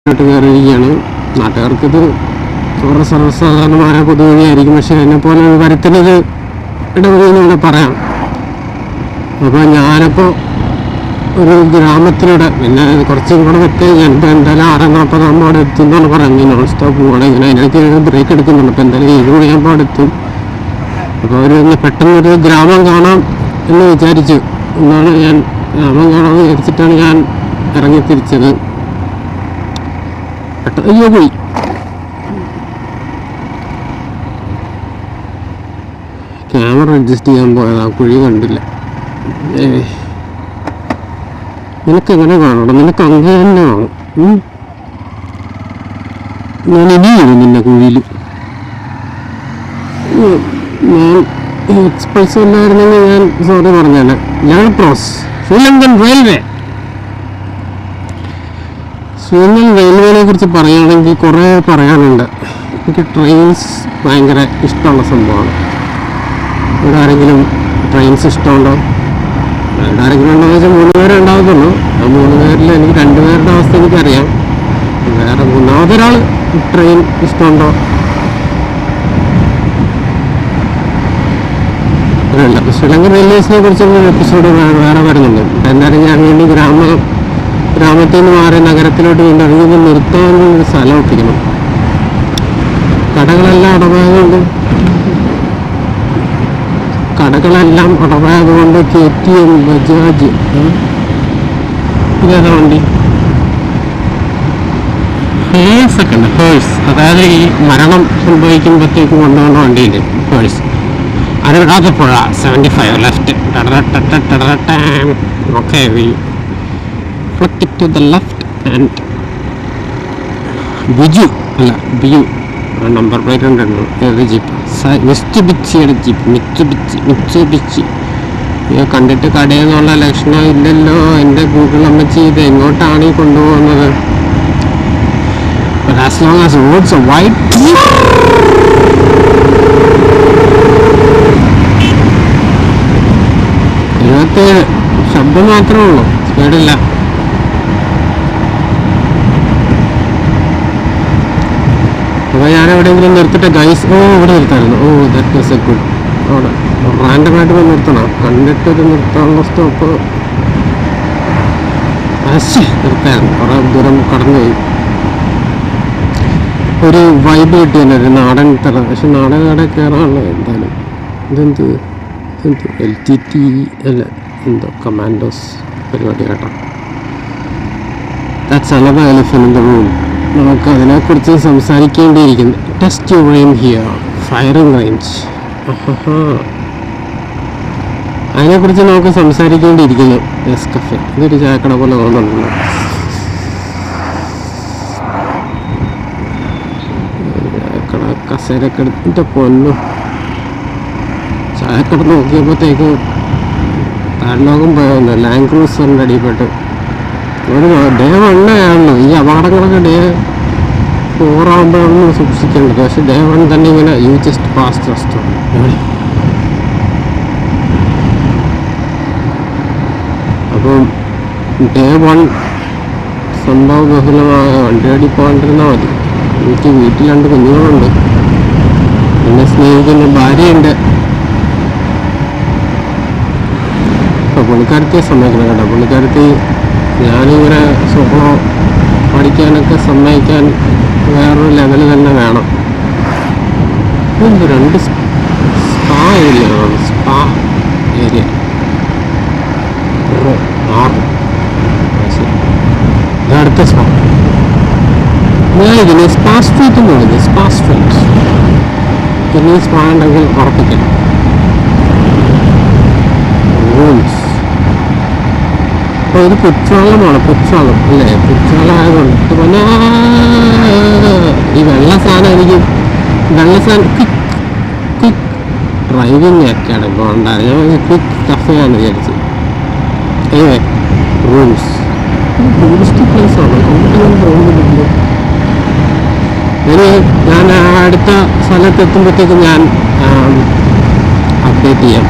കയറിയിരിക്കുകയാണ്. നാട്ടുകാർക്കിത് വളരെ സർവ്വസാധാരണമായ പൊതുവഴിയായിരിക്കും, പക്ഷെ എന്നെപ്പോലെ വരുത്തുന്നത് ഇടവഴിയെന്ന് ഇവിടെ പറയാം. അപ്പോൾ ഞാനിപ്പോൾ ഒരു ഗ്രാമത്തിലൂടെ, പിന്നെ കുറച്ചും കൂടെ വെക്കുക, ഞാനിപ്പോൾ എന്തായാലും 6:40 അവിടെ എത്തും എന്നാണ് പറയുന്നത്. നോൺ സ്റ്റോപ്പ് പോകണം, ഇങ്ങനെ അതിനിടയ്ക്ക് ബ്രേക്ക് എടുക്കുന്നുണ്ട്. അപ്പോൾ എന്തായാലും 7 മണിയാകുമ്പോൾ അവിടെ എത്തും. അപ്പോൾ അവർ പെട്ടെന്നൊരു ഗ്രാമം കാണാം എന്ന് വിചാരിച്ചു. എന്നാണ് ഞാൻ ഗ്രാമം കാണാമെന്ന് വിചാരിച്ചിട്ടാണ് ഞാൻ ഇറങ്ങി തിരിച്ചത്. പെട്ടെന്ന് പോയി. ക്യാമറ അഡ്ജസ്റ്റ് ചെയ്യാൻ പോയത് ആ കുഴി കണ്ടില്ല. നിനക്കെങ്ങനെ കാണണം? നിനക്ക് അങ്ങനെ തന്നെ വേണം. ഞാൻ ഇനിയും നിന്റെ കുഴിയിൽ. ഞാൻ എക്സ്പ്രസ് ഇല്ലായിരുന്നെങ്കിൽ ഞാൻ സോറി പറഞ്ഞാൽ ലാപ്രോസ് ശ്രീലങ്കൻ റെയിൽവേ. ശ്രീലങ്കൻ റെയിൽവേനെ കുറിച്ച് പറയുകയാണെങ്കിൽ കുറേ പറയാനുണ്ട്. എനിക്ക് ട്രെയിൻസ് ഭയങ്കര ഇഷ്ടമുള്ള സംഭവമാണ്. ഇവിടെ ആരെങ്കിലും ട്രെയിൻസ് ഇഷ്ടമുണ്ടോ? ഇവിടെ ആരെങ്കിലും ഉണ്ടോ എന്ന് വെച്ചാൽ 3 പേരെ ഉണ്ടാകത്തുള്ളൂ. ആ 3 പേരിൽ എനിക്ക് 2 പേരുടെ അവസ്ഥ എനിക്കറിയാം. വേറെ 3ാമതൊരാൾ ട്രെയിൻ ഇഷ്ടമുണ്ടോ? അല്ല. ശ്രീലങ്കൻ റെയിൽവേസിനെ കുറിച്ചുള്ള എപ്പിസോഡ് വേറെ വരുന്നുണ്ട്. എന്തായാലും ഞാൻ വേണ്ടി ഗ്രാമത്തിൽ നിന്ന് മാറി നഗരത്തിലോട്ട് വീണ്ടും ഇറങ്ങി നിർത്താനൊരു സ്ഥലം ഒപ്പിക്കണം. കടകളെല്ലാം അടവായതുകൊണ്ട് KTM, ബജാജ്, ഇതേതാ വണ്ടി? ഹേഴ്സൊക്കെ ഉണ്ട്. ഹേഴ്സ്, അതായത് ഈ മരണം സംഭവിക്കുമ്പോഴത്തേക്കും കൊണ്ടുപോകുന്ന വണ്ടിയില്ലേ, ഹേഴ്സ്. അനുരാധപ്പുഴ 75 left. Okay, we flick it to the left and B U number plate ഉണ്ടല്ലോ. ഏത് ജീപ്പ്? മിറ്റ്സുബിച്ചിയുടെ ജീപ്പ്. മിറ്റ്സുബിച്ചി. കണ്ടിട്ട് കടയെന്നുള്ള ലക്ഷണം ഇല്ലല്ലോ എൻ്റെ ഗൂഗിൾ അമ്മച്ചി. ഇത് എങ്ങോട്ടാണ് ഈ കൊണ്ടുപോകുന്നത്? But as long as roads are wide, ശബ്ദം മാത്രമേ ഉള്ളൂ, സ്പീഡില്ല. അപ്പോൾ ഞാൻ എവിടെയെങ്കിലും നിർത്തിട്ട് ഗൈസ്, ഇവിടെ നിർത്തായിരുന്നു. That was a good. അവിടെ റാൻഡമായിട്ട് പോയി നിർത്തണം. കണ്ടിട്ടൊരു നിർത്താനുള്ള സ്റ്റോപ്പ് നിർത്തായിരുന്നു. കുറേ ദൂരം കടന്നുപോയി. ഒരു വൈബ് കിട്ടിയല്ലോ, ഒരു നാടൻ തറ. പക്ഷെ നാടൻ കട കയറാനുള്ള എന്തായാലും ഇതെന്ത് LTT അല്ല, എന്തോ കമാൻഡോസ് പരിപാടി കേട്ടോ. That's another elephant in the room. നമുക്ക് അതിനെക്കുറിച്ച് സംസാരിക്കേണ്ടിയിരിക്കുന്നു. Test your aim here, firing range. അതിനെക്കുറിച്ച് നമുക്ക് സംസാരിക്കേണ്ടിയിരിക്കുന്നു. നെസ്കഫെ, ഇതൊരു ചായക്കട പോലെ തോന്നുന്നുണ്ടല്ലോ. കസേരയൊക്കെ എടുത്തിട്ട് പൊന്നു. ചായക്കട നോക്കിയപ്പോഴത്തേക്ക് താഴ്ലോകം പോയൊന്ന് ലാൻഡ് ക്രൂസറിൻ്റെ അടിപ്പെട്ട്. ഒരു ഡേ 1 ആണല്ലോ ഈ അപകടങ്ങളൊക്കെ. ഡേ 4 ആകുമ്പോഴാണ് സൂക്ഷിക്കേണ്ടത്. പക്ഷെ ഡേ 1 തന്നെ ഇങ്ങനെ യു ജസ്റ്റ് പാസ്റ്റ് റെസ്റ്റോറൻറ്റ്. അപ്പം ഡേ 1 സംഭവ ബഹുലമായ വണ്ടിയടി പോകാണ്ടിരുന്നാൽ മതി. എനിക്ക് വീട്ടിൽ 2 കുഞ്ഞുങ്ങളുണ്ട്, എന്നെ സ്നേഹിക്കുന്ന ഭാര്യയുണ്ട്. അപ്പോൾ പുള്ളിക്കാരത്തെ സമ്മതിക്കണം കേട്ടോ. പുള്ളിക്കാരത്തി ഞാനിങ്ങനെ സോളോ പഠിക്കാനൊക്കെ സമ്മതിക്കാൻ വേറൊരു ലെവൽ തന്നെ വേണം. ഇതെന്ത് 2 സ്പാ ഏരിയ ആണ്. Spa area 6. ഇതടുത്ത സ്പാ. ഞാൻ ഇതിന് സ്പാ സ്ട്രീറ്റ് എന്ന് പറയുന്നത്. സ്പാ സ്ട്രീറ്റ് ഇനി സ്പാ ഉണ്ടെങ്കിൽ ഉറപ്പിക്കാം. റൂംസ്. അപ്പോൾ ഇത് പുച്ചാളമാണ്. പുച്ചാളം അല്ലേ? പുച്ചാളമായതുകൊണ്ട് പിന്നെ ഈ വെള്ള സാധനം എനിക്ക് ക്വിക്ക് ഡ്രൈവിംഗ് ഒക്കെയാണ് ഇപ്പോൾ ഉണ്ടായത്. ഞാൻ ക്വിക്ക് കഫേയാണെന്ന് വിചാരിച്ചു. റൂംസ് ടൂറിസ്റ്റ് പ്ലേസ് ആണ്. അങ്ങോട്ടൊന്നും പോകുന്നില്ല. ഞാൻ അടുത്ത സ്ഥലത്ത് എത്തുമ്പോഴത്തേക്കും ഞാൻ അപ്ഡേറ്റ് ചെയ്യാം.